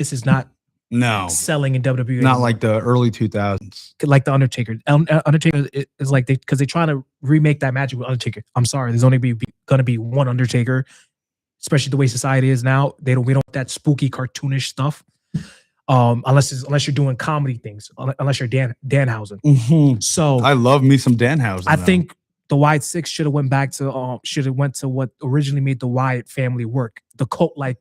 This is not No, selling in WWE not anymore. like the early 2000s. Like the Undertaker. Undertaker is like because they're trying to remake that magic with Undertaker. I'm sorry, there's only gonna be one Undertaker, especially the way society is now. We don't want that spooky cartoonish stuff. Unless you're doing comedy things, unless you're Danhausen. Mhm. So I love me some Danhausen. I though. think the Wyatt Six should have went back to what originally made the Wyatt family work. The cult like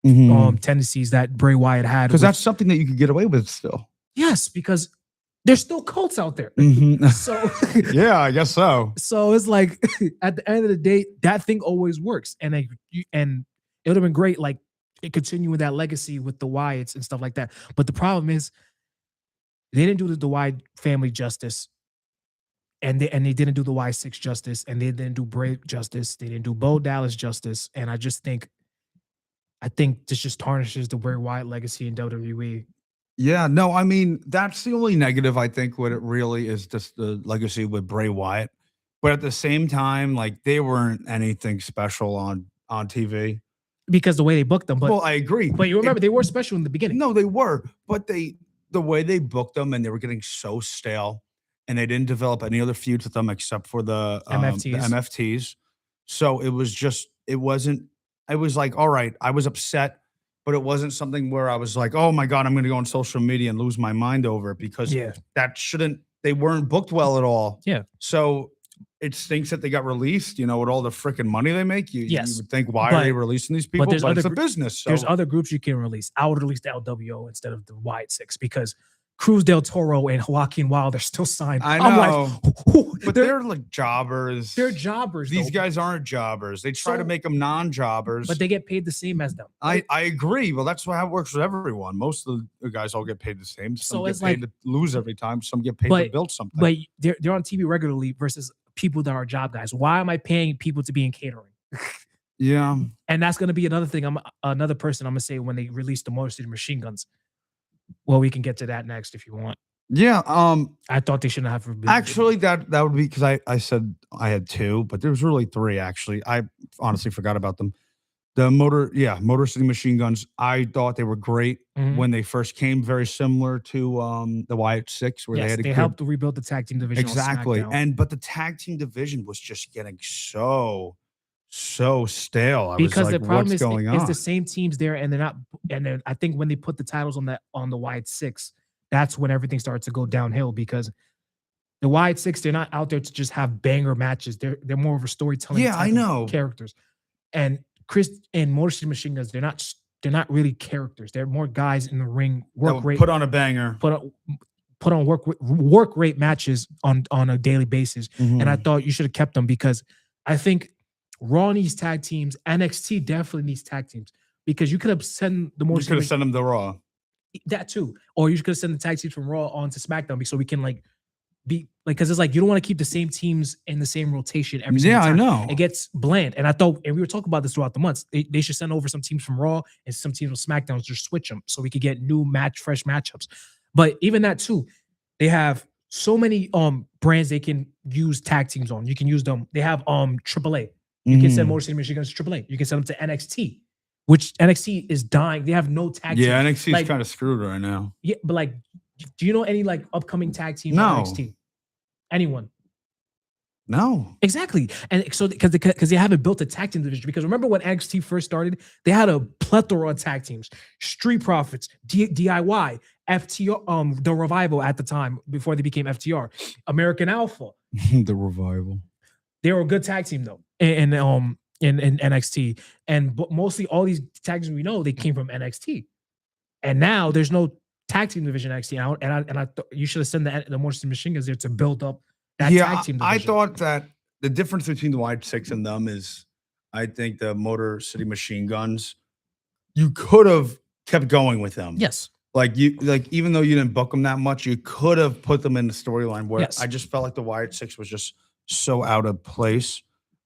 Mhm. tendencies that Bray Wyatt had. Because that's something that you could get away with still. yes, because there's still cults out there. Mhm. So Yeah, I guess so. so it's like at the end of the day, that thing always works, and it would have been great, like it continuing that legacy with the Wyatts and stuff like that. But the problem is, they didn't do the Wyatt family justice, and they didn't do the Wyatt Six justice, and they didn't do Bray justice. They didn't do Bo Dallas justice, and I think this just tarnishes the Bray Wyatt legacy in WWE. Yeah, no, I mean, that's the only negative I think what it really is just the legacy with Bray Wyatt. But at the same time, like they weren't anything special on TV. Because the way they booked them, Well, I agree. but you remember they were special in the beginning. No, they were, but the way they booked them and they were getting so stale, and they didn't develop any other feuds with them except for the MFTs. MFTs. So it was just it wasn't. I was like, all right, I was upset, but it wasn't something where I was like, oh my god, I'm going to go on social media and lose my mind over it because Yeah. that shouldn't. They weren't booked well at all. Yeah. So it stinks that they got released. You know, with all the freaking money they make, you Yes. would think, why are they But- releasing these people? But, there's other it's a gr- business. So There's other groups you can release. I would release the LWO instead of the Wyatt Six because Cruz del Toro and Joaquin Wilde are still signed. I I'm know. like, But they're like jobbers. they're jobbers. These though, guys aren't jobbers. They try to So- make them non-jobbers. but they get paid the same as them. I agree. Well, that's how it works with everyone. Most of the guys all get paid the same. Some So get it's paid like- to lose every time. Some get paid to But- build something. But they're on TV regularly versus people that are job guys. Why am I paying people to be in catering? yeah. And that's gonna be another thing. Another person I'm gonna say when they release the Motor City Machine Guns. Well, we can get to that next if you want. Yeah. I thought they shouldn't have. Actually, that would be because I said I had two, but there was really three. Actually, I honestly forgot about them. The Motor City Machine Guns. I thought they were great Mhm. when they first came. Very similar to the Wyatt Six, where they yes, had a they good- helped to rebuild the tag team division. on exactly. SmackDown. But the tag team division was just getting so stale. Because was like, the problem what's is going on? it's the same teams there, and they're not. And then I think when they put the titles on the Wyatt Six, that's when everything starts to go downhill because the Wyatt Six, they're not out there to just have banger matches. They're more of a storytelling. Yeah, type I of know. characters, and Chris and Motor City Machine Guns, they're not really characters. They're more guys in the ring, That work would rate, put on a banger. put on work rate matches on a daily basis. Mm-hmm. And I thought you should have kept them because I think Raw needs tag teams. NXT definitely needs tag teams because you could have sent the You more could have sent them to Raw. that too, or you could have sent the tag teams from Raw onto SmackDown so we can like be like because it's like you don't want to keep the same teams in the same rotation every single Yeah, I time. know. It gets bland. And I thought, and we were talking about this throughout the months. They should send over some teams from Raw and some teams from SmackDown, just switch them so we could get fresh matchups. But even that too, they have so many brands they can use tag teams on. You can use them. They have AAA. You can send Mhm. Motor City Machine Guns to AAA. You can send them to NXT, which NXT is dying. They have no tag Yeah, teams. NXT is Like, kind of screwed right now. yeah, but like, do you know any like upcoming tag teams No. on NXT? Anyone? No. Exactly. And so because they haven't built a tag team division. Because remember when NXT first started, they had a plethora of tag teams: Street Profits, DIY, FTR, the Revival at the time before they became FTR, American Alpha. The Revival. They were a good tag team though, in NXT. But mostly all these tag teams we know they came from NXT, and now there's no tag team division in NXT. And I thought you should have sent the Motor City Machine Guns there to build up that tag team division. I thought that the difference between the Wyatt Six and them is, I think the Motor City Machine Guns, you could have kept going with them. yes. Like even though you didn't book them that much, you could have put them in the storyline where Yes. I just felt like the Wyatt Six was just so out of place.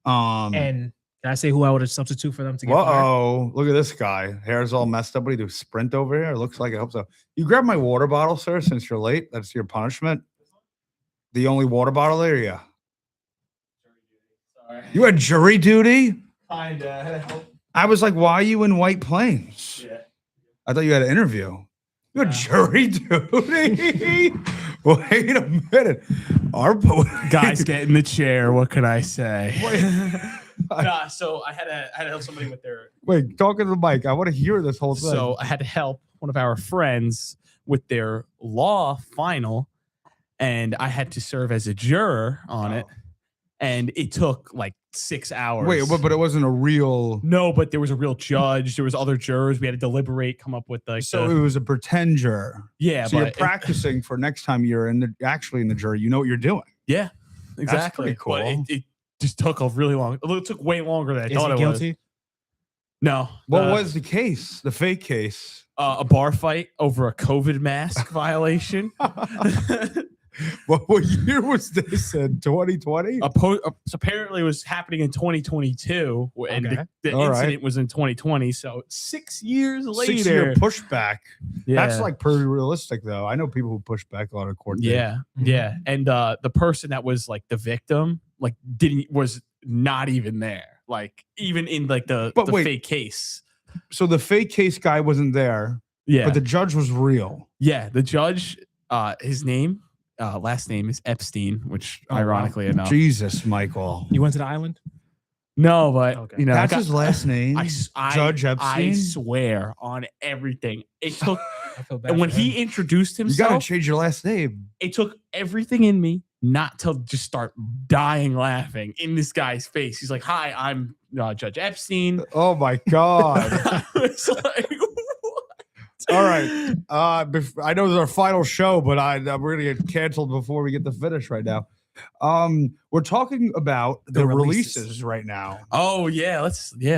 And can I say who I would have substitute for them to get fired? Whoa, look at this guy. Hair's all messed up. What do you do? Sprint over here? It looks like I hope so. You grab my water bottle, sir, since you're late. That's your punishment. The only water bottle there, yeah. Sorry. You had jury duty? Kinda. I was like, why are you in White Plains? Yeah. I thought you had an interview. You're jury duty. Wait a minute. Our Guys, get in the chair. What can I say? Wait, So I had to help somebody with their. wait, talk into the mic. I want to hear this whole thing. So I had to help one of our friends with their law final, and I had to serve as a juror on it, and it took like 6 hours. wait, but it wasn't a real. No, but there was a real judge. There was other jurors. We had to deliberate, come up with like. So it was a pretend juror. Yeah, So you're but practicing for next time you're actually in the jury. You know what you're doing. yeah, exactly. pretty cool. But it just took a really long. It took way longer than I Is thought he it guilty? was. No. What was the case? The fake case? A bar fight over a COVID mask violation? What year was this in 2020? Apparently it was happening in 2022, and Okay. the All right. incident was in 2020. So 6 years later, 6-year pushback. yeah, That's like pretty realistic, though. I know people who push back a lot of court. dates. yeah, yeah. And the person that was like the victim, like was not even there, like even in like the But wait. fake case. So the fake case guy wasn't there, Yeah, but the judge was real. yeah. The judge, his name, last name is Epstein, which Oh, wow. ironically enough, Jesus, Michael. You went to the island? no, but Okay. you know, That's I got- his last name. Judge I Epstein. swear on everything. It took I feel bad. and when for he him. introduced You gotta himself, change your last name. it took everything in me not to just start dying laughing in this guy's face. He's like, "Hi, I'm Judge Epstein." Oh my God. I was like, "What?" All right. I know this is our final show, but we're gonna get canceled before we get to finish right now. We're talking about the releases. releases right now. Oh yeah,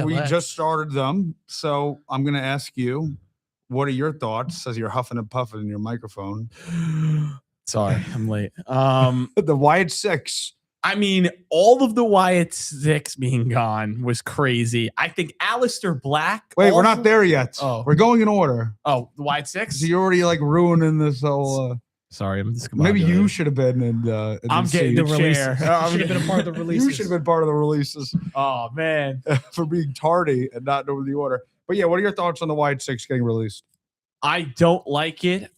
We just started them, so I'm gonna ask you, what are your thoughts as you're huffing and puffing in your microphone? Sorry, I'm late. The Wyatt Six. I mean, all of the Wyatt Six being gone was crazy. I think Aleister Black. Wait, we're also- not there yet. Oh. We're going in order. Oh, the Wyatt Six. So you're already like ruining this whole. Sorry, I'm just Maybe you should have been in. I'm getting the chair. Should have been a part of the You releases. should have been part of the releases Oh man, for being tardy and not knowing the order. But yeah, what are your thoughts on the Wyatt Six getting released? I don't like it.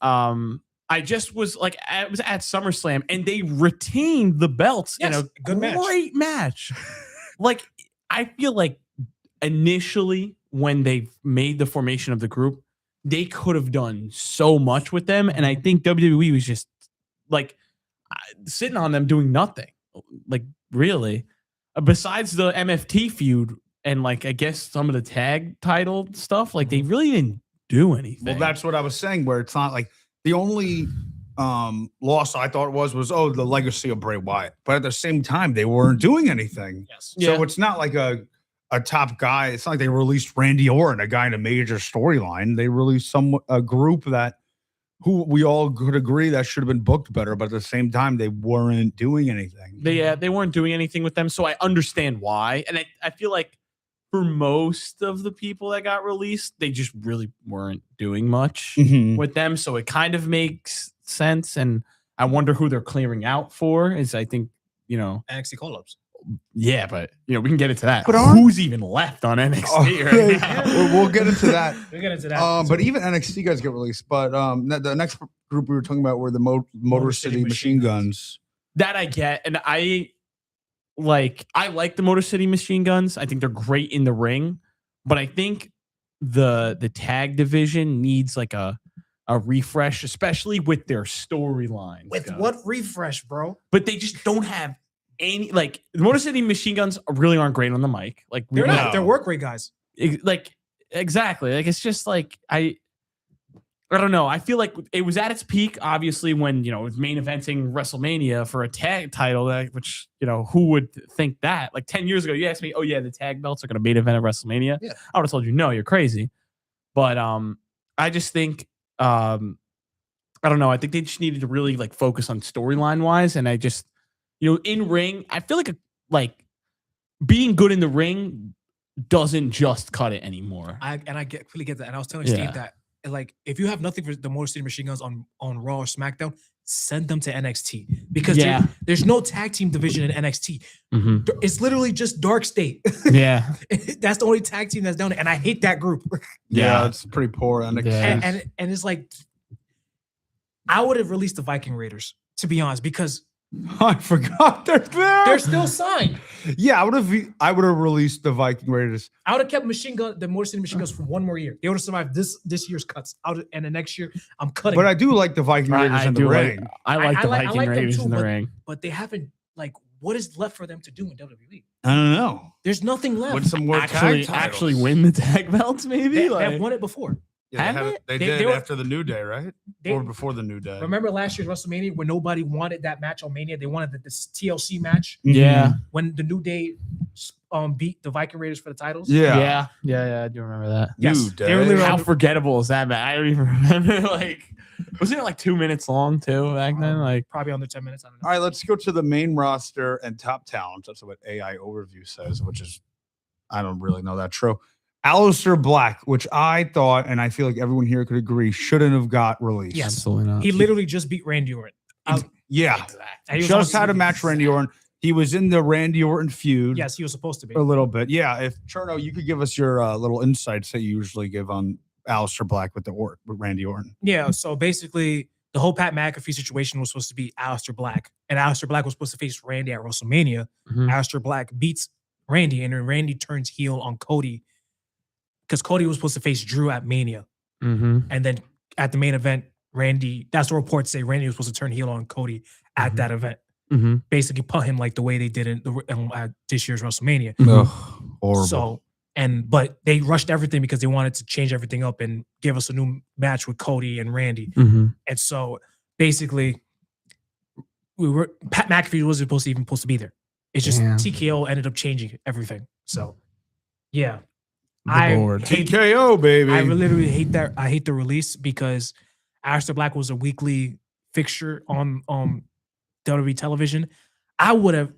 I just was like, I was at SummerSlam and they retained the belts Yes, in a good match. great match. Like, I feel like initially when they made the formation of the group, they could have done so much with them. And I think WWE was just like sitting on them doing nothing. Like, really. Besides the MFT feud and like, I guess some of the tag title stuff, like they really didn't do anything. Well, that's what I was saying. Where it's not like the only loss I thought was the legacy of Bray Wyatt, but at the same time they weren't doing anything. Yes. Yeah. So it's not like a top guy. It's not like they released Randy Orton, a guy in a major storyline. They released a group who we all could agree that should have been booked better, but at the same time they weren't doing anything. They weren't doing anything with them, so I understand why. And I feel like for most of the people that got released, they just really weren't doing much Mhm. with them. So it kind of makes sense. And I wonder who they're clearing out for. Is I think, NXT call-ups. yeah, but we can get into that. But aren't- Who's even left on NXT Oh, right now? we'll get into that. We'll get into that. But even NXT guys get released. But the next group we were talking about were the Motor City Machine Guns. That I get, and I like the Motor City Machine Guns. I think they're great in the ring, but I think the tag division needs like a refresh, especially with their storylines. With guys. what refresh, bro? But they just don't have any. Like the Motor City Machine Guns really aren't great on the mic. Like we They're know. not. They're work rate guys. Like exactly. Like it's just like I don't know. I feel like it was at its peak, obviously, when it was main eventing WrestleMania for a tag title. Which who would think that? Like 10 years ago, you asked me, "Oh yeah, the tag belts are going to main event at WrestleMania." Yeah. I would have told you, "No, you're crazy." But I just think I don't know. I think they just needed to really like focus on storyline wise, and I just in ring, I feel like being good in the ring doesn't just cut it anymore. I completely get that. And I was telling Yeah. Steve that like if you have nothing for the Motor City Machine Guns on Raw or SmackDown, send them to NXT because there's no tag team division in NXT. It's literally just Dark State. Yeah. That's the only tag team that's down there, and I hate that group. Yeah, it's pretty poor. And Yeah. And it's like I would have released the Viking Raiders, to be honest, because I forgot they're there. they're still signed. Yeah, I would have released the Viking Raiders. I would have kept the Motor City Machine Guns for one more year. They would have survived this year's cuts. And the next year, I'm cutting. But I do like the Viking Raiders in the ring. I like the I Viking like them Raiders too, in the ring. but they haven't what is left for them to do in WWE? I don't know. There's nothing left. With some more Actually tag titles. win the tag belts, maybe. They've won it before. Yeah, Have it? they They- did they were- after the New Day, right? They- Or before the New Day. Remember last year's WrestleMania when nobody wanted that match on Mania? They wanted this TLC match Yeah. when the New Day beat the Viking Raiders for the titles. Yeah. Yeah. I do remember that. Yes, New they were Day. literally How forgettable is that, man? I don't even remember. Like, wasn't it like 2 minutes long too back then? Like, probably under 10 minutes. I don't know. All right, let's go to the main roster and top talent. That's what AI Overview says, which is, I don't really know that true. Aleister Black, which I thought, and I feel like everyone here could agree, shouldn't have got released. Yes. absolutely not. He literally just beat Randy Orton. Yeah. And he was Just on had a TV. match Randy Orton. He was in the Randy Orton feud. Yes, he was supposed to be. A little bit. Yeah. If Cherno, you could give us your little insights that you usually give on Aleister Black with Randy Orton. Yeah, so basically the whole Pat McAfee situation was supposed to be Aleister Black. And Aleister Black was supposed to face Randy at WrestleMania. Mhm. Aleister Black beats Randy, and then Randy turns heel on Cody because Cody was supposed to face Drew at Mania. Mhm. And then at the main event, that's the reports say Randy was supposed to turn heel on Cody at that event. Mhm. Basically put him like the way they did at this year's WrestleMania. Mhm. Horrible. So, but they rushed everything because they wanted to change everything up and give us a new match with Cody and Randy. Mhm. And so basically, Pat McAfee wasn't supposed to be there. It's just Damn. TKO ended up changing everything. So yeah. The board. TKO, baby. I literally hate that. I hate the release because Aleister Black was a weekly fixture on WWE television. I would have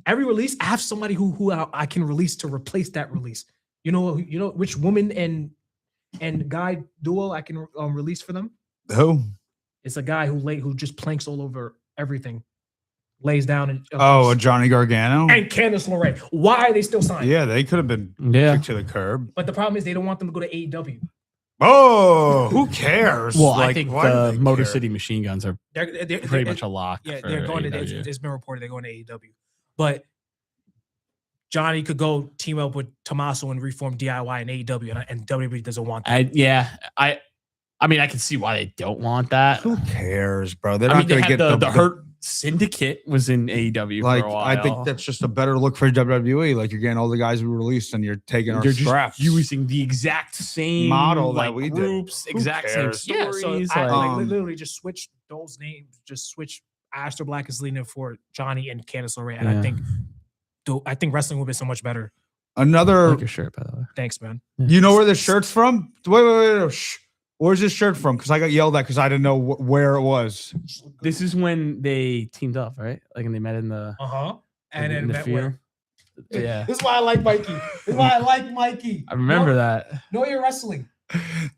every release. I have somebody who I can release to replace that release. You know which woman and guy duo I can release for them. Who? It's a guy who just planks all over everything, lays down and Johnny Gargano. and Candice LeRae. Why are they still signed? Yeah, they could have been Yeah. kicked to the curb. But the problem is they don't want them to go to AEW. Oh, who cares? Well, I Like, think why do the they Motor care? City Machine Guns are They're pretty much a lock. Yeah, for they're going to. AEW. It's been reported they're going to AEW, but Johnny could go team up with Tommaso and reform DIY and AEW, and WWE doesn't want that. I mean, I can see why they don't want that. Who cares, bro? They're I not mean, they going to had get the Hurt Syndicate was in AEW Like, for a while. I think that's just a better look for WWE. Like, you're getting all the guys we released, and you're taking our you're just scraps. using the exact same Model that like, we did. groups, Who exact same cares? Yeah, stories. so I like- literally just switch those names, just switch Aleister Black as Selena for Johnny and Candice LeRae, and Yeah. I think wrestling would be so much better. I Another. like your shirt, by the way. Thanks, man. You know where this shirt's from? Wait. Shh. Where's this shirt from? Because I got yelled at because I didn't know where it was. This is when they teamed up, right? Like, and they met in the And in then the met fear. with- Yeah, This is why I like Mikey. This is why I like Mikey. I remember that. Know your wrestling.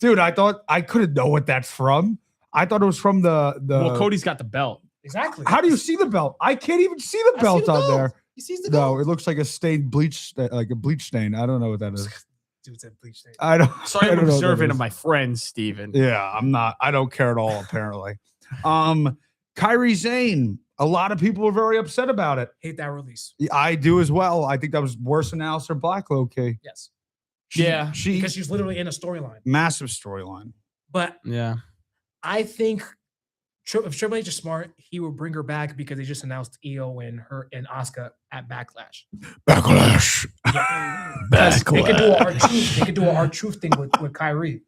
Dude, I thought I couldn't know what that's from. I thought it was from the. Well, Cody's got the belt. Exactly. How do you see the belt? I can't even see the I see belt the on belt. there. He sees the No, gold. it looks like a stained bleach, like a bleach stain. I don't know what that is. Dude said bleach tape. I don't. Sorry, I I'm don't know what that observant is. of my friend Steven. Yeah, I'm not. I don't care at all. Apparently, Kyrie Zane. A lot of people were very upset about it. Hate that release. I do as well. I think that was worse than Aleister Black, low-key. Yes. Yeah, she Because she's literally in a storyline. massive storyline. But Yeah. I think if Triple H is smart, he will bring her back because they just announced Io and her and Asuka at Backlash. Backlash. Yeah. Because they could do a R-Truth thing with Kyrie.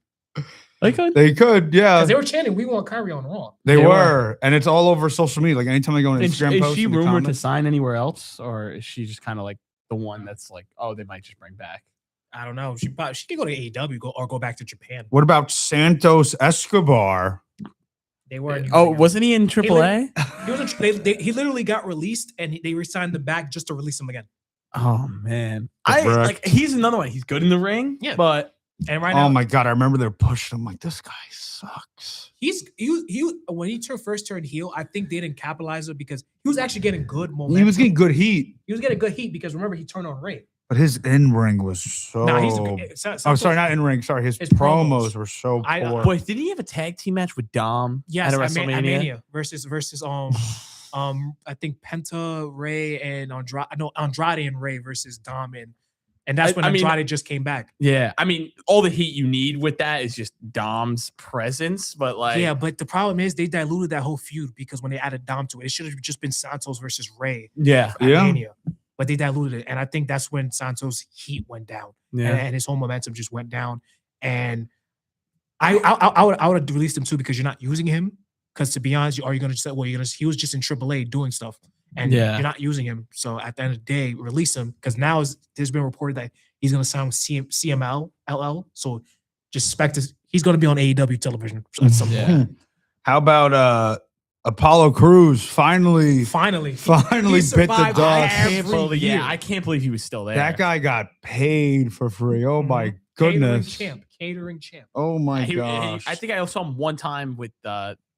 They could. They could, yeah. Because they were chanting, "We want Kyrie on Raw." They They were, and it's all over social media. Like anytime I go on Is, Instagram is post, she in the rumored to comments- sign anywhere else, or is she just kind of like the one that's like, oh, they might just bring back? I don't know. She could go to AEW or go back to Japan. What about Santos Escobar? They were. In Oh, wasn't he in AAA? He literally got released, and they re-signed him back just to release him again. Oh man, Correct. like he's another one. He's good in the ring, Yeah. but And right now, Oh my god, I remember they're pushing. I'm like, this guy sucks. he when he first turned heel, I think they didn't capitalize it because he was actually getting good momentum. He was getting good heat, He was getting good heat because remember he turned on Ray. but his in ring was so. Nah, he's. Oh, sorry, not in ring. Sorry, his promos were so I- poor. Boy, did he have a tag team match with Dom? Yes, at at WrestleMania. Mania versus I think Penta, Ray, and Andrade and Ray versus Dom and that's when I mean- Andrade just came back. Yeah, I mean, all the heat you need with that is just Dom's presence, but like, Yeah, but the problem is they diluted that whole feud because when they added Dom to it, it should have just been Santos versus Ray yeah, at Yeah. Mania. But they diluted it, and I think that's when Santos' heat went down, yeah. and his whole momentum just went down. And I would have released him too because you're not using him. Because to be honest, are you gonna say, well, he was just in AAA doing stuff, and Yeah. you're not using him. So at the end of the day, release him because now there's been reported that he's gonna sign with CML LL. So just expect he's gonna be on AEW television at some point. Yeah. How about Apollo Crews finally Finally, bit he the survived dust? every year. I can't believe he was still there. That guy got paid for free. Oh my Mhm. Catering goodness. catering champ, Oh my He- gosh. I think I saw him one time with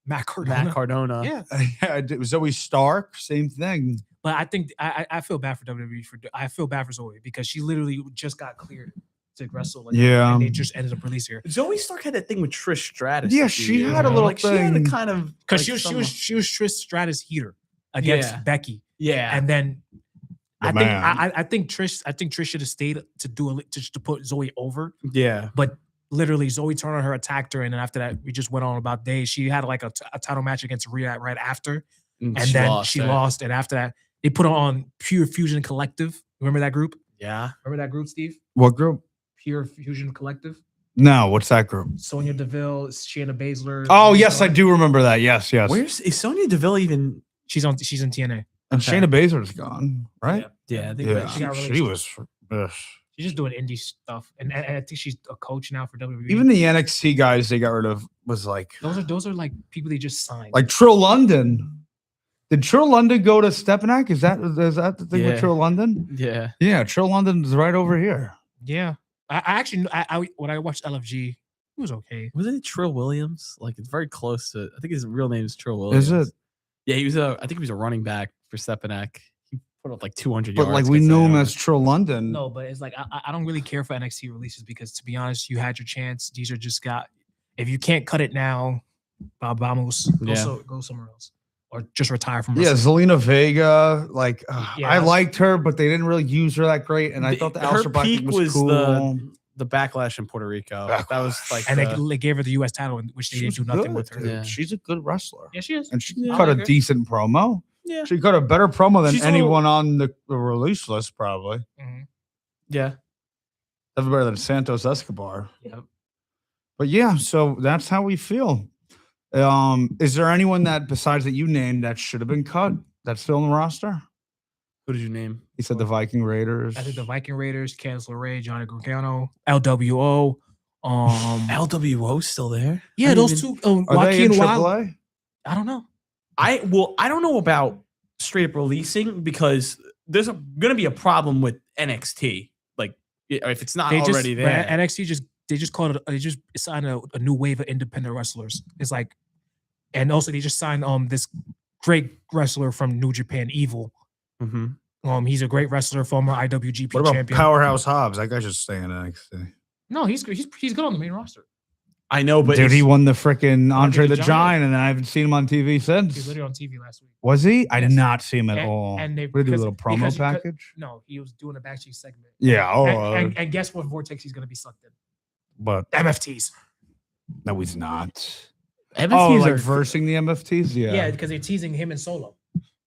Matt Cardona. Matt Cardona. Yeah, Yeah, it was Zoe Stark, same thing. but I think I feel bad for WWE I feel bad for Zoe because she literally just got cleared to wrestle. Yeah. and they just ended up releasing her Zoe Stark had that thing with Trish Stratus. Yeah, a few she years had a ago. little She had a thing. kind of because like, she was Trish Stratus heater against Yeah. Becky, yeah. and then The I think man. I think Trish should have stayed to put Zoe over, yeah. but literally Zoe turned on her, attacked her, and then after that we just went on about days. She had like a title match against Rhea right after, and then she it. lost, and after that they put her on Pure Fusion Collective. Remember that group? Yeah. Remember that group, Steve? What group? Pure Fusion Collective. No, what's that group? Sonya Deville, Shayna Baszler. Oh, yes, I do remember that. Yes, yes. Is Sonya Deville even? She's in TNA. And Okay. Shayna Baszler's gone, right? Yeah, I think Yeah, She got she released. was. ugh. She's just doing indie stuff, and I think she's a coach now for WWE. Even the NXT guys they got rid of was like those are like people they just signed. Trill London. Did Trill London go to Stepanak? Is that the thing Yeah. with Trill London? Yeah. Yeah, Trill London's right over here. yeah, I actually when I watched LFG, it was okay. Wasn't it Trill Williams? Like it's very close to. I think his real name is Trill Williams. Is it? Yeah, he was I think he was a running back for Stepanak. He put up like 200 But yards. like we against know him Iowa. as Trill London. No, but it's like I don't really care for NXT releases because to be honest, you had your chance. These are just got. If you can't cut it now, vamos, Yeah. go somewhere else, or just retire from. Yeah, wrestling. Zelina Vega. Like Yeah, I that's- liked her, but they didn't really use her that great. And I thought the her Aleister Black peak thing was was cool. the backlash in Puerto Rico. That was like, and the- they gave her the U.S. title, which they She didn't was do nothing good, with her. dude. Yeah. She's a good wrestler. Yeah, she is. And she Yeah, cut I a like her. decent promo. yeah, She cut a better promo than She's a little- anyone on the release list, probably. Mhm. yeah. That's better than Santos Escobar. Yep. But yeah, so that's how we feel. Is there anyone that besides that you named that should have been cut that's still in the roster? Who did you name? He said the Viking Raiders. I think the Viking Raiders, Candice LeRae, Johnny Gargano, LWO. LWO still there? Yeah, I didn't those even- two. Are they in Joaquin Wild. AAA? I don't know. I don't know about straight up releasing because there's gonna be a problem with NXT. Like if it's not They just already there. NXT they just called it. They just signed a new wave of independent wrestlers. It's like, and also they just signed this great wrestler from New Japan, Evil. Mhm. He's a great wrestler, former IWGP What about champion. Powerhouse Hobbs? That guy should stay in NXT. No, he's good on the main roster. I know, but Dude, he it's- won the freaking Andre the Giant. Giant, and then I haven't seen him on TV He was since. literally on TV last week. Was he? I did Yes. not see him at And- all. and they- What did he do, a because- little promo because- package? No, he was doing a backstage segment. Yeah. Oh, And guess what vortex he's going to be sucked in? but MFTs. no, he's not. MFTs Like are versing the MFTs? Yeah, Yeah. because they're teasing him and Solo.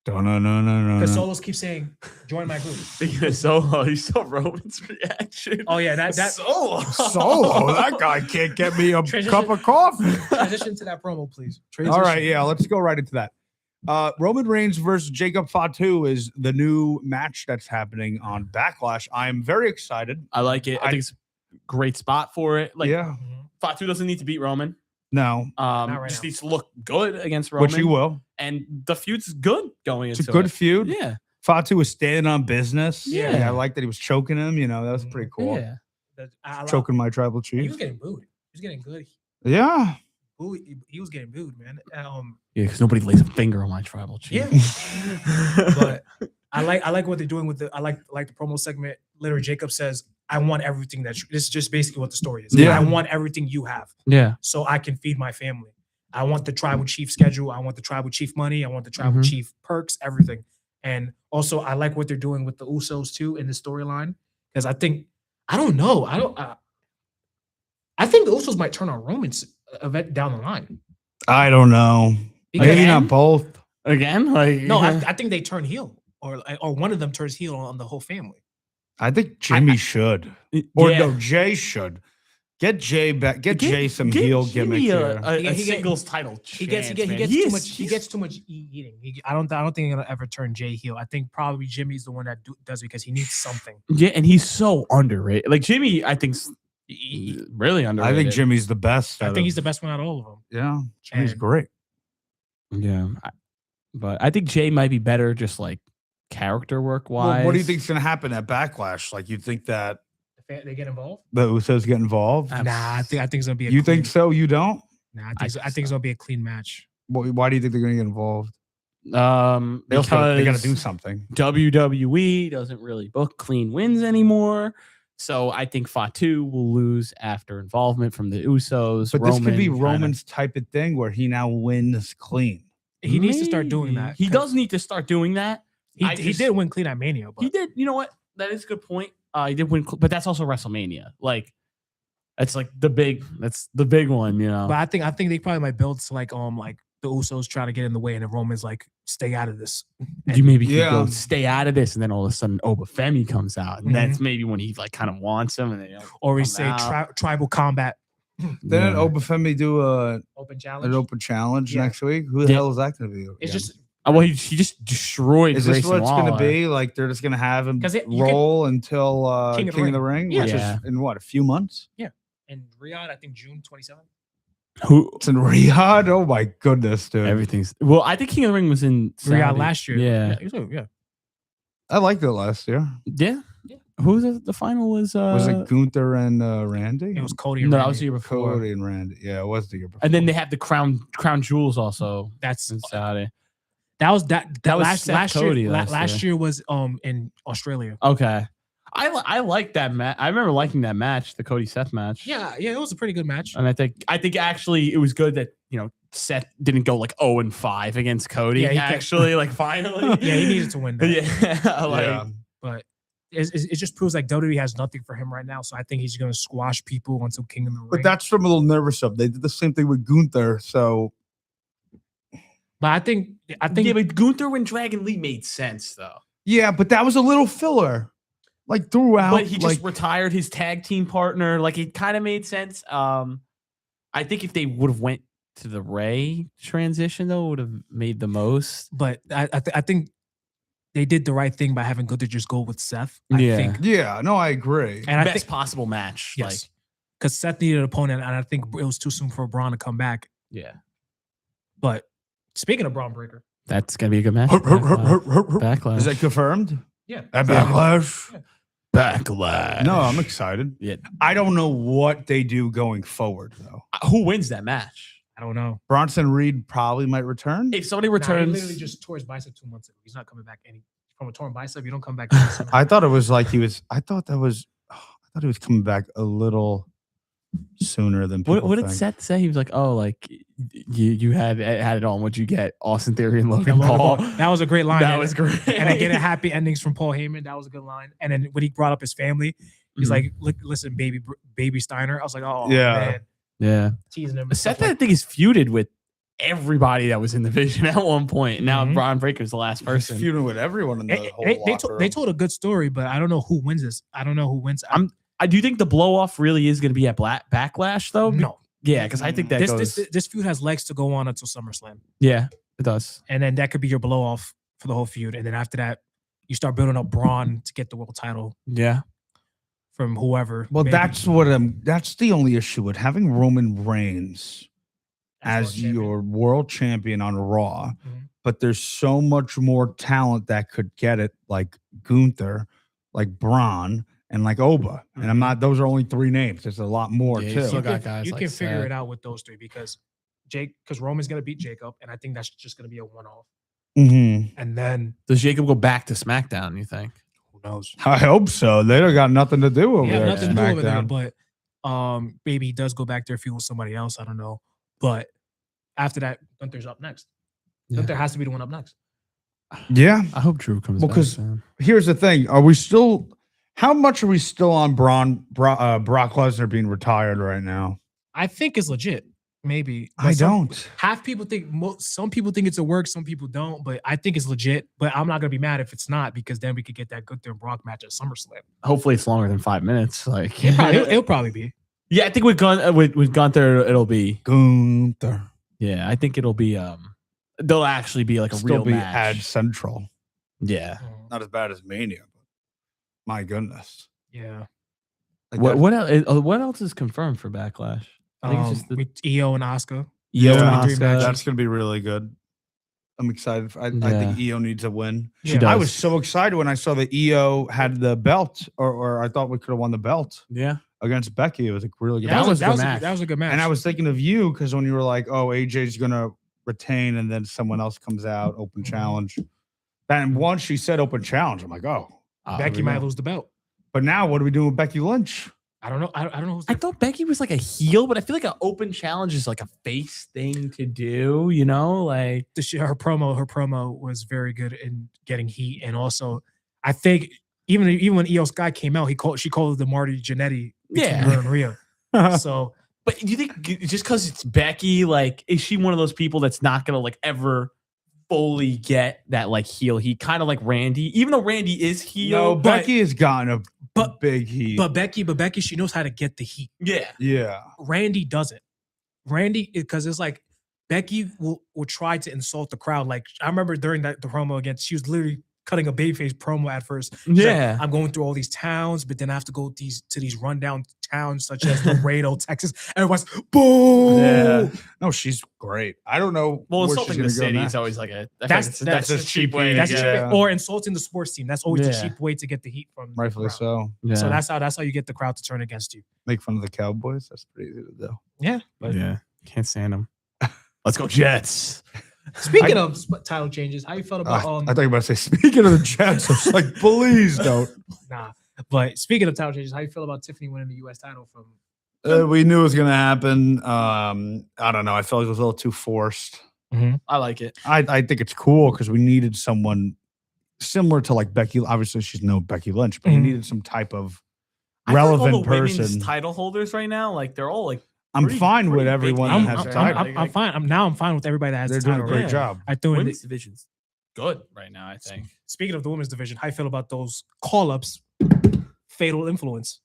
No. Because Solos keep saying, "Join my group." Speaking of Solo, you saw Roman's reaction. Oh yeah, that Solo. Solo, that guy can't get me a Transition. cup of coffee. transition to that promo, please. All right, Transition. yeah, let's go right into that. Roman Reigns versus Jacob Fatu is the new match that's happening on Backlash. I am very excited. I like it. I think it's a great spot for it. Like Yeah, Mhm. Fatu doesn't need to beat Roman. no, right Just now. needs to look good against Roman. which he will. And the feud's good going It's into a good it. feud. Yeah. Fatu was standing on business. Yeah. I like that he was choking him. You know, that was pretty cool. Yeah. choking my tribal He was chief. getting booed. He was getting good. Yeah. He was getting booed, man. Yeah, because nobody lays a finger on my tribal chief. Yeah. But I like what they're doing with the I like the promo segment. Literally, Jacob says, "I want everything this is just basically what the story is. Yeah. I want everything you have, Yeah. so I can feed my family. I want the tribal chief schedule. I want the tribal chief money. I want the tribal Mhm. chief perks, everything. And also, I like what they're doing with the Usos too in the storyline because I don't know. I think the Usos might turn on Roman's event down the line. I don't know. Because- Maybe not both. Again, like No, I think they turn heel, or one of them turns heel on the whole family. I think Jimmy should. Or yeah. no, Jay should. Get Jay back. Get Jay some give heel Jimmy gimmick a, here. a, He a get- singles title. He gets chance, man. too much. He gets too much eating. I don't think he'll ever turn Jay heel. I think probably Jimmy's the one that does because he needs something. Yeah, and he's so underrated. Like Jimmy, I think really I underrated. think Jimmy's the best. I out think of- he's the best one out of all of them. Yeah, Jimmy's And- great. Yeah, but I think Jay might be better, just like character work wise. Well, what do you think's going to happen at Backlash? Like, you think that They get involved? the Usos get involved? Nah, I think it's gonna be. You think so? You don't? Nah, I I think think it's gonna be a clean match. Why do you think they're going to get involved? They Because got to do something. WWE doesn't really book clean wins anymore. So I think Fatu will lose after involvement from the Usos. But this could be kinda- Roman's type of thing where he now wins clean. He needs to start doing Maybe. that. He does need to start doing that. He I he just- did win clean at Mania, but He did. You know what? That is a good point. He did win, but that's also WrestleMania. Like, that's like that's the big one. You know. But I think they probably might build to like the Usos trying to get in the way, and then Roman's like, stay out of this. You maybe could Yeah. go stay out of this, and then all of a sudden Obafemi comes out, and that's maybe when he like kind of wants him, and they Or we come say out. tribal combat Didn't Obafemi do open an challenge. open challenge Yeah. next week? Who the Yeah. hell is that going to be? It's again? just well, he just destroyed. Is this Grayson what it's going to Waller. be? Like they're just going to have him 'Cause you can- roll until King King of of the the Ring, Yeah. which Yeah. is in what, a few months? in Riyadh, I think June 27th. Who It's in Riyadh. Oh my goodness, dude! everything's well. I think King of the Ring was in Riyadh Saudi. last year. Yeah, yeah. I liked it last year. yeah. Yeah. Who was the final? Was Was it Gunther and Randy? It was Cody. And no? Randy. That was the year before. Cody and Randy. Yeah, it was the year before. And then they have the crown jewels also That's in Saudi. that was That was last Seth year. Cody last Last year was in Australia. Okay, I like that match. I remember liking that match, the Cody Seth match. Yeah, it was a pretty good match. And I think actually it was good that Seth didn't go like 0-5 against Cody. Yeah, he actually like finally. Yeah, he needed to win that. Yeah, like, Yeah. But it just proves like WWE has nothing for him right now. So I think he's going to squash people until King of the Ring. But that's from a little nervous of. They did the same thing with Gunther. So But I think yeah, but Gunther and Dragon Lee made sense though. yeah, but that was a little filler. Like throughout, But he just like, retired his tag team partner. Like it kind of made sense. I think if they would have went to the Ray transition though, it would have made the most. but I think they did the right thing by having Gunther just go with Seth. I Yeah. think, yeah, no, I agree. and I Best think possible match. yes, because Seth needed an opponent, and I think it was too soon for Braun to come back. Like, yeah, But speaking of Braun Breaker, that's gonna be a good match. Backlash. Is that confirmed? yeah, At Backlash? Yeah. Backlash? No, I'm excited. Yeah. I don't know what they do going forward though. Who wins that match? I don't know. Bronson Reed probably might return. If somebody Nah, he returns, literally just tore his bicep 2 months ago. He's not coming back from a torn bicep. You don't come back. I thought it was like he was. I thought he was coming back a little sooner than people what did think. Seth say? He was like, "Oh, like you had it on. What'd you get? Austin Theory and Yeah, Logan Logan Paul." Paul. That was a great line. That and- was great. And I get a happy endings from Paul Heyman. That was a good line. And then when he brought up his family, he's Mhm. like, "Look, listen, baby Steiner." I was like, "Oh Yeah. man," "Yeah." teasing him. and Seth, stuff I like- think, is feuded with everybody that was in the vision at one point. Now Mhm. Braun Breaker's the last He's person. feuding with everyone in the whole They locker they room. told a good story, but I don't know who wins this. I don't know who wins. I do think the blow off really is going to be at Backlash, though. no. Yeah, because I think that goes. This feud has legs to go on until SummerSlam, Yeah, it does. and then that could be your blow off for the whole feud. And then after that, you start building up Braun to get the world title Yeah. from whoever. Well, maybe that's the only issue with having Roman Reigns as as world champion. your world champion on Raw. Mhm. But there's so much more talent that could get it, like Gunther, like Braun, and like Oba. And I'm not; those are only 3 names. There's a lot more Yeah, you too. still got You guys like can figure Seth. it out with those 3 because Roman's gonna beat Jacob, and I think that's just gonna be a one-off. Mhm. And then Does Jacob go back to SmackDown? You think? who knows? I hope so. They don't got nothing to do over Yeah, there. nothing at to do over there, SmackDown. but maybe he does go back there if he was somebody else. I don't know. But after that, Gunther's up next. Yeah. Gunther has to be the one up next. Yeah. I hope Drew comes Well, back. 'cause soon. Here's the thing: Are we still? How much are we still on Brock Lesnar being retired right now? I think it's legit. Maybe I But some- don't. Half people think some people think it's a work, some people don't. But I think it's legit. But I'm not gonna be mad if it's not because then we could get that Gunther and Brock match at SummerSlam. Hopefully, it's longer than 5 minutes. Like, It'll probably be. yeah, I think with Gunther, it'll be. Gunther. Yeah, I think it'll be. They'll actually be like a Still real be match. Ad Central. Yeah. Not as bad as Mania, but my goodness. Yeah. Like What else is confirmed for Backlash? I think it's just the With Io and Asuka. Io and Yeah. Asuka. that's gonna be really good. I'm excited. I think EO needs a win. She Yeah. does. I was so excited when I saw that EO had the belt, or I thought we could have won the belt Yeah. against Becky. It was a really good That match. was a good that match. was a good match. And I was thinking of you because when you were like, "Oh, AJ's gonna retain," and then someone else comes out, open challenge. Then once she said open challenge, I'm like, "Oh." Becky might lose the belt. But now, what are we doing with Becky Lynch? I don't know. I don't know. Who's I thought Becky was like a heel, but I feel like an open challenge is like a face thing to do. You know, like her promo was very good in getting heat, and also I think even when Io Sky came out, she called it the Marty Jannetty between Yeah. her and Rhea. So But do you think just because it's Becky, like, is she one of those people that's not gonna like ever fully get that like heel? He kind of like Randy, even though Randy is heel. No, but- Becky has gotten a but- big heat. but Becky, she knows how to get the heat. Yeah, yeah, Randy doesn't. Randy, because it's like Becky will try to insult the crowd. Like I remember during the promo against, she was literally cutting a babyface promo at first. She's like, yeah. I'm going through all these towns, but then I have to go to these rundown towns such as Laredo, Texas. Everyone's boo. yeah. No, she's great. I don't know. Well, where insulting she's the gonna go city next. is always like a That's a cheap way. That's to the get cheap it. way- or insulting the sports team. That's always the Yeah. cheap way to get the heat from. the Rightfully crowd. so. Yeah. So that's how you get the crowd to turn against you. Make fun of the Cowboys. That's pretty easy to do. Yeah. But yeah, can't stand them. Let's go Jets. speaking of title changes, how you felt about I thought you were about to say, speaking of the Jets, I was like, please don't. nah. But speaking of title changes, how you feel about Tiffany winning the U.S. title from? We knew it was going to happen. I don't know. I felt like it was a little too forced. I like it. I think it's cool because we needed someone similar to like Becky. Obviously, she's no Becky Lynch, but we Mhm. needed some type of I feel like all relevant the women's person. title holders right now, like they're all like I'm pretty- fine with pretty big everyone names, that has right? title. I'm fine. I'm fine with everybody that has They're the doing a title. great Yeah. job. I threw in. women's division's good right now. I think. Speaking of the women's division, how you feel about those call-ups? Fatal Influence.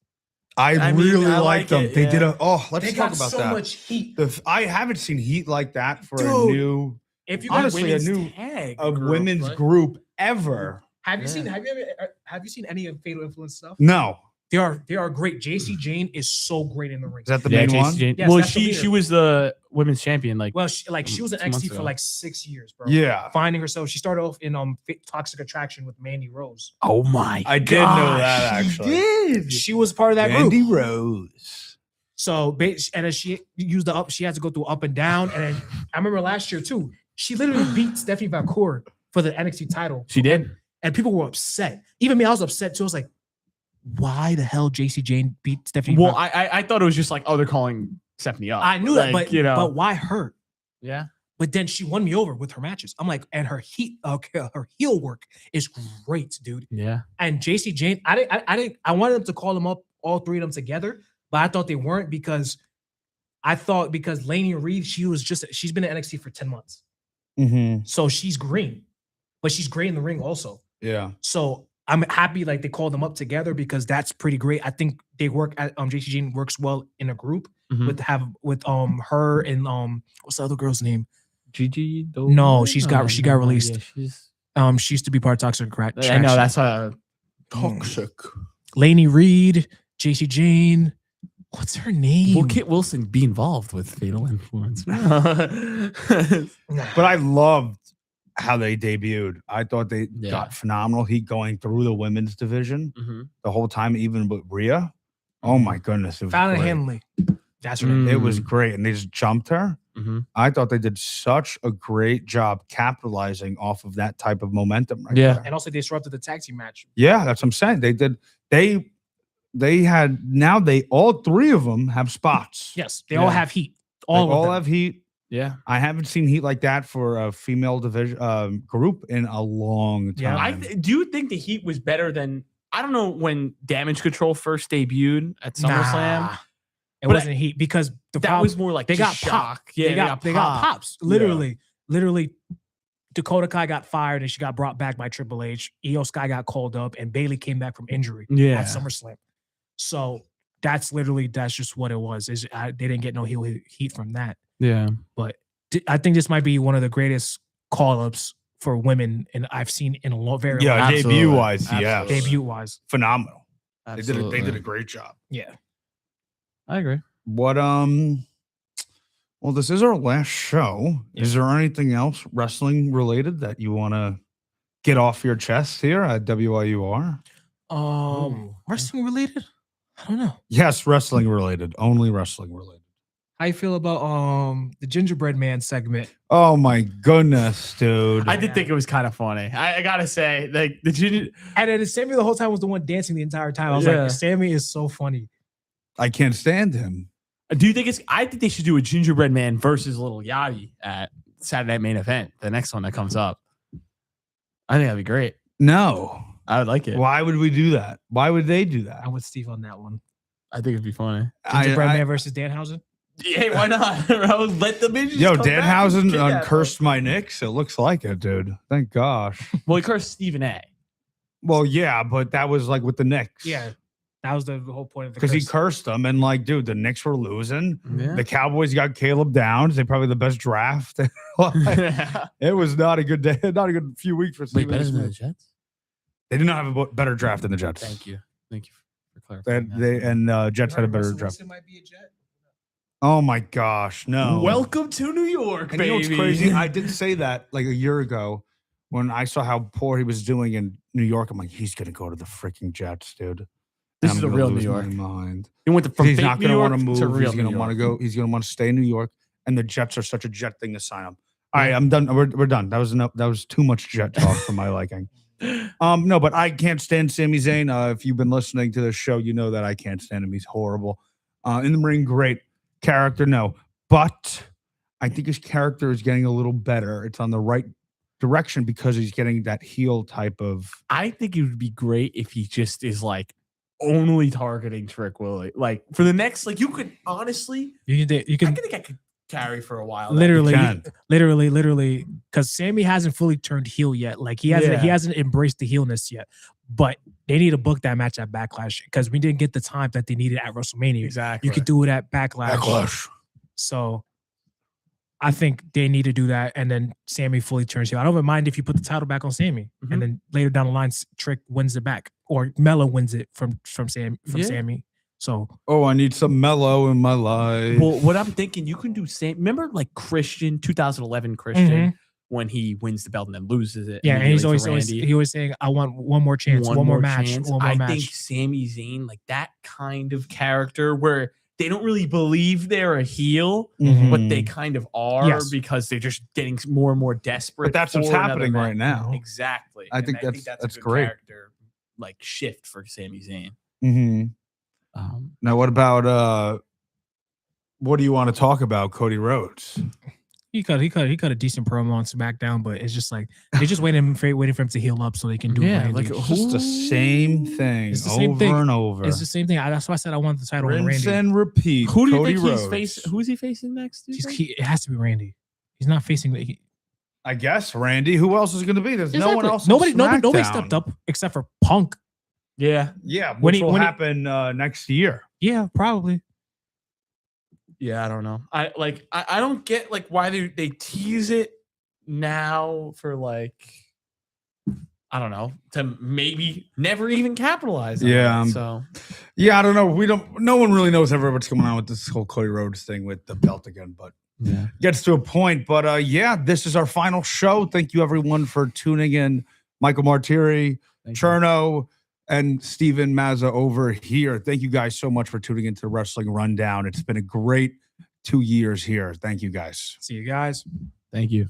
I mean, really I like like them. it, They did yeah. let's They talk got about so that. much heat. I haven't seen heat like that for a Dude. new If you Honestly, guys, a new tag women's right? group ever. have you Yeah. seen have you seen any of Fatal Influence stuff? No, They are great. JC Jane is so great in the ring. is that the Yeah, main Jacy one? Jane. Yes, well, that's the she leader. was the women's champion. Like, Well, she was in 2 months NXT for ago. like 6 years, bro. Yeah, Finding herself. She started off in Toxic Attraction with Mandy Rose. oh my, I did know that actually. Did. She was part of that group. Andy Rose. So and then she used the up. She had to go through up and down. And then I remember last year too. She literally beat Stephanie Valcour for the NXT title. She did. And people were upset. Even me, I was upset too. I was like, why the hell JC Jane beat Stephanie? Well, Valcour? I thought it was just like, oh, they're calling Stephanie up. I knew that, Like, but you know, but why her? yeah, But then she won me over with her matches. I'm like, and her her heel work is great, dude. yeah. And JC Jane, I wanted them to call them up, all 3 of them together, but I thought they weren't because Lainey Reed, she's been in NXT for 10 months. Mm-hmm. So she's green, but she's great in the ring also. Yeah. So I'm happy like they called them up together because that's pretty great. I think they work at JC Jane works well in a group Mhm. with her and what's the other girl's name? Gigi. No, she got released. Yeah, She used to be part of Toxic Crack. I know that's Toxic. Lainey Reed, JC Jane. What's her name? Will Kit Wilson be involved with Fatal Influence? But I loved how they debuted. I thought they Yeah. got phenomenal heat going through the women's division Mm-hmm. the whole time, even with Rhea. Oh my goodness, it was Fallon great. Henley. That's her name. It was great, and they just jumped her. Mm-hmm. I thought they did such a great job capitalizing off of that type of momentum. Right Yeah. there. And also they disrupted the tag team match. Yeah, that's what I'm saying. They did. They had now. They all three of them have spots. Yes, they all Yeah. have heat. They All of all them. have heat. Yeah. I haven't seen heat like that for a female division group in a long Yeah. time. Do you think the Heat was better than, I don't know, when Damage Control first debuted at SummerSlam? Nah, it But wasn't heat because the That problem was more like they got just popped. shock. Yeah, they got pops. Yeah. Literally, Dakota Kai got fired and she got brought back by Triple H. Io Sky got called up and Bailey came back from injury Yeah. at SummerSlam. So that's just what it was. They didn't get no heat from that. Yeah. But I think this might be one of the greatest call-ups for women and I've seen in a very long Yeah, Absolutely. debut wise, yeah, Absolutely. debut wise. phenomenal. Absolutely. They did a great job. Yeah. I agree. What well, this is our last show. Yeah. Is there anything else wrestling related that you want to get off your chest here at WIUR? Wrestling related? I don't know. Yes, wrestling related. Only wrestling related. How you feel about the gingerbread man segment? Oh my goodness, dude. I did think it was kind of funny. I gotta say, like the junior. And then Sammy the whole time was the one dancing the entire time. I was Yeah. like, Sammy is so funny. I can't stand him. Do you think it's? I think they should do a Gingerbread Man versus Little Yachty at Saturday Night Main Event, the next one that comes up. I think that'd be great. No. I would like it. Why would we do that? Why would they do that? I'm with Steve on that one. I think it'd be funny. Gingerbread I- Man versus Danhausen. Yeah, why not? Bro? Let the bitches. Yo, come back and Danhausen kick ass. uncursed my Knicks. It looks like it, dude. Thank gosh. Well, he cursed Stephen A. Well, yeah, but that was like with the Knicks. Yeah. That was the whole point of the Because he curse. cursed them, and like, dude, the Knicks were losing. Yeah. The Cowboys got Caleb Downs. They probably the best draft. It was not a good day, not a good few weeks for Wait, Stephen better A. than the Smith. Jets? They did not have a better draft than the Jets. Thank you for They, clarifying. Jets had a better Russell draft. Wilson might be a Jet. Oh my gosh, no! Welcome to New York, And baby. you know what's crazy? I did say that like a year ago when I saw how poor he was doing in New York. I'm like, he's gonna go to the freaking Jets, dude. This I'm is the gonna real New lose my York. mind. He went from He's fake not New gonna York want to move. to real He's gonna New want to York. go. He's gonna want to stay in New York. And the Jets are such a Jet thing to sign him. All right, I'm done. We're done. That was enough. That was too much Jet talk for my liking. No, but I can't stand Sami Zayn. If you've been listening to the show, you know that I can't stand him. He's horrible. In the ring, great character, no. But I think his character is getting a little better. It's on the right direction because he's getting that heel type of. I think it would be great if he just is like only targeting Trick Willie. Like for the next, like you could honestly, You I can think I could carry for a while. literally, can. literally, because Sammy hasn't fully turned heel yet. Like he hasn't embraced the heelness yet. But they need to book that match at Backlash because we didn't get the time that they needed at WrestleMania. Exactly. You could do it at Backlash. Backlash. So I think they need to do that, and then Sammy fully turns heel. I don't even mind if you put the title back on Sammy, Mhm. and then later down the line, Trick wins it back, or Mello wins it from Yeah. Sammy. So Oh, I need some mellow in my life. Well, what I'm thinking, you can do same. Remember, like Christian, 2011 Christian, when he wins the belt and then loses it. yeah, and he's immediately always to Randy. he always saying, "I want one more chance, one more match, chance. one more I match." think Sami Zayn, like that kind of character where they don't really believe they're a heel, Mhm. but they kind of are Yes. because they're just getting more and more desperate. But that's what's for another happening match. right now. Exactly. I And think that's a good great. character like shift for Sami Zayn. Mhm. Now, what about what do you want to talk about, Cody Rhodes? he cut a decent promo on SmackDown, but it's just like they're just waiting for him to heal up so they can do Yeah, Randy. like, It's just the same thing It's the same over thing. and over. It's the same thing. That's why I said I want the title on Rinse Randy. and repeat. Who do you Cody think Rhodes. he's facing? Who is he facing next? do you think? It has to be Randy. He's not facing. I guess Randy. Who else is going to be? There's no one Exactly. else. Nobody stepped up except for Punk. Yeah. Yeah, When which he- will when he- happen next year. Yeah, probably. Yeah, I don't know. I don't get like why they tease it now for like I don't know to maybe never even capitalize on Yeah, it. So Yeah, I don't know. No one really knows ever what's going on with this whole Cody Rhodes thing with the belt again. But gets to a point. But yeah, this is our final show. Thank you everyone for tuning in. Michael Martiri, Cherno, and Steven Mazza over here. Thank you guys so much for tuning into the Wrestling Rundown. It's been a great 2 years here. Thank you guys. See you guys. Thank you.